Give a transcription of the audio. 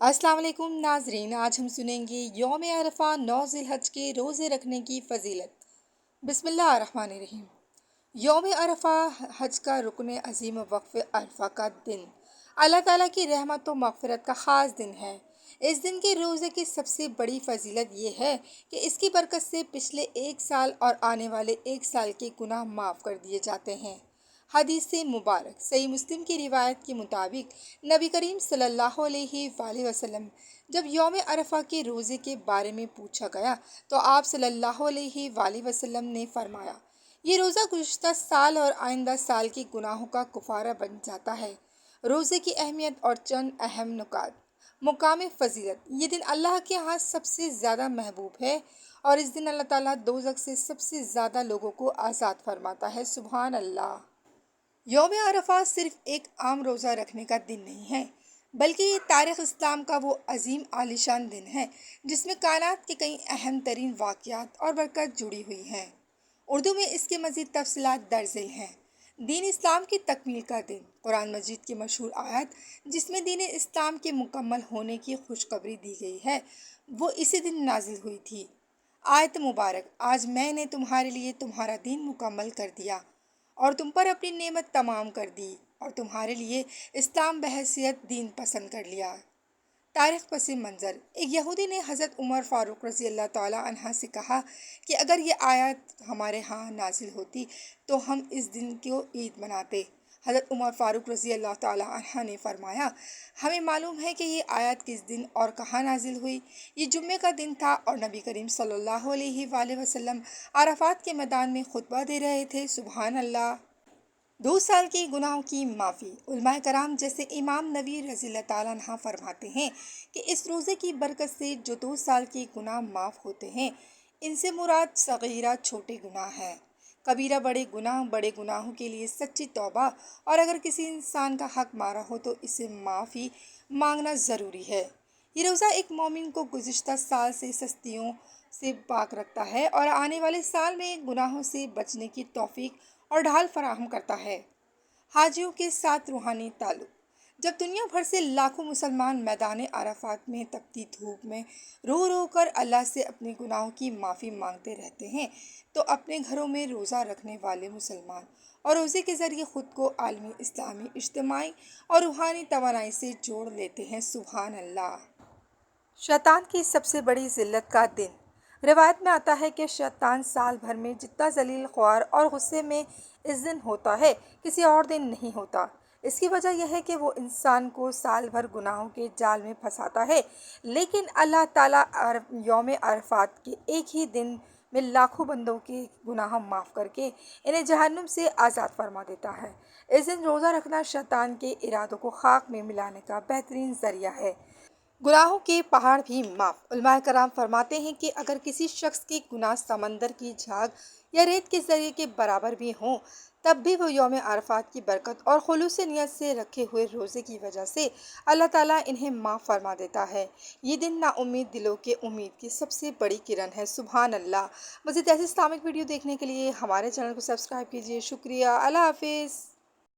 अस्सलाम वालेकुम नाजरीन, आज हम सुनेंगे यौम अरफा 9 ज़िलहज के रोज़े रखने की फ़जीलत। बिस्मिल्लाहिर्रहमानिर्रहीम। यौम अरफा हज का रुकन अजीम वक्फ़ अरफा का दिन अल्लाह ताला की रहमत व मग़फ़िरत का ख़ास दिन है। इस दिन के रोज़े की सबसे बड़ी फ़जीलत ये है कि इसकी बरकत से पिछले एक साल और आने वाले एक साल के गुनाह माफ़ कर दिए जाते हैं। हदीस से मुबारक सही मुस्लिम की रिवायत के मुताबिक नबी करीम सल्लल्लाहु अलैहि वसल्लम जब यौम अरफा के रोज़े के बारे में पूछा गया तो आप सल्लल्लाहु अलैहि वसल्लम ने फरमाया, ये रोज़ा गुज़श्ता साल और आइंदा साल के गुनाहों का कुफारा बन जाता है। रोज़े की अहमियत और चंद अहम नुकात। मुकाम फ़जीलत, ये दिन अल्लाह के यहाँ सबसे ज़्यादा महबूब है और इस दिन अल्लाह ताला दोज़ख से सबसे ज़्यादा लोगों को आज़ाद फरमाता है। सुभान अल्लाह। यौम अरफा सिर्फ एक आम रोज़ा रखने का दिन नहीं है, बल्कि ये तारीख़ इस्लाम का वो अजीम आलिशान दिन है जिसमें कायनात के कई अहम तरीन वाक़यात और बरकत जुड़ी हुई हैं। उर्दू में इसके मज़ीद तफसीलात दर्ज हैं। दीन इस्लाम की तकमील का दिन, कुरान मजीद की मशहूर आयत जिसमें दीन इस्लाम के मुकम्मल होने की खुशखबरी दी गई है, वो इसी दिन नाजिल हुई थी। आयत मुबारक, आज मैंने तुम्हारे लिए तुम्हारा दीन मुकम्मल कर दिया और तुम पर अपनी नेमत तमाम कर दी और तुम्हारे लिए इस्लाम बहैसियत दीन पसंद कर लिया। तारीख़ पस मंज़र, एक यहूदी ने हज़रत उमर फ़ारूक रज़ी अल्लाह ताला अन्हा से कहा कि अगर ये आयत हमारे यहाँ नाजिल होती तो हम इस दिन को ईद मनाते। हज़रत उमर फ़ारूक रज़ी अल्लाह ताला अन्हा ने फरमाया, हमें मालूम है कि ये आयत किस दिन और कहाँ नाजिल हुई। ये जुम्मे का दिन था और नबी करीम सल्लल्लाहु अलैहि वसल्लम अराफात के मैदान में खुतबा दे रहे थे। सुभान अल्लाह। 2 साल के गुनाहों की माफ़ी। उलमाए कराम जैसे इमाम नवी रज़ी अल्लाह ताला अन्हा फरमाते हैं कि इस रोज़े की बरकत से जो 2 साल के गुनाह माफ़ होते हैं, इनसे मुराद सगीरा छोटे गुनाह हैं। कबीरा बड़े गुनाहों के लिए सच्ची तौबा और अगर किसी इंसान का हक मारा हो तो इसे माफ़ी मांगना ज़रूरी है। ये रोज़ा एक मोमिन को गुज़िश्ता साल से सस्तियों से पाक रखता है और आने वाले साल में गुनाहों से बचने की तौफीक और ढाल फराहम करता है। हाजियों के साथ रूहानी ताल्लुक़। जब दुनिया भर से लाखों मुसलमान मैदान अराफात में तपती धूप में रो रो कर अल्लाह से अपने गुनाहों की माफ़ी मांगते रहते हैं, तो अपने घरों में रोज़ा रखने वाले मुसलमान और रोज़े के ज़रिए ख़ुद को आलमी इस्लामी इज्तिमाई और रूहानी तवानाई से जोड़ लेते हैं। सुभान अल्लाह। शैतान की सबसे बड़ी ज़िल्लत का दिन। रिवायत में आता है कि शैतान साल भर में जितना जलील ख्वार और गुस्से में इस दिन होता है, किसी और दिन नहीं होता। इसकी वजह यह है कि वो इंसान को साल भर गुनाहों के जाल में फंसाता है, लेकिन अल्लाह ताला यौम अरफात के एक ही दिन में लाखों बंदों के गुनाह माफ़ करके इन्हें जहन्नुम से आज़ाद फरमा देता है। इस दिन रोज़ा रखना शैतान के इरादों को खाक में मिलाने का बेहतरीन ज़रिया है। गुनाहों के पहाड़ भी माफ़। उलमाए कराम फरमाते हैं कि अगर किसी शख्स के गुनाह समंदर की झाग या रेत के ज़रिए के बराबर भी हों, तब भी वो यौम अरफात की बरकत और खुलूस नियत से रखे हुए रोज़े की वजह से अल्लाह ताला इन्हें माफ़ फरमा देता है। ये दिन नाउम्मीद दिलों के उम्मीद की सबसे बड़ी किरण है। सुभान अल्लाह। मज़ीद ऐसे इस्लामिक वीडियो देखने के लिए हमारे चैनल को सब्सक्राइब कीजिए। शुक्रिया। अल्लाह हाफिज़।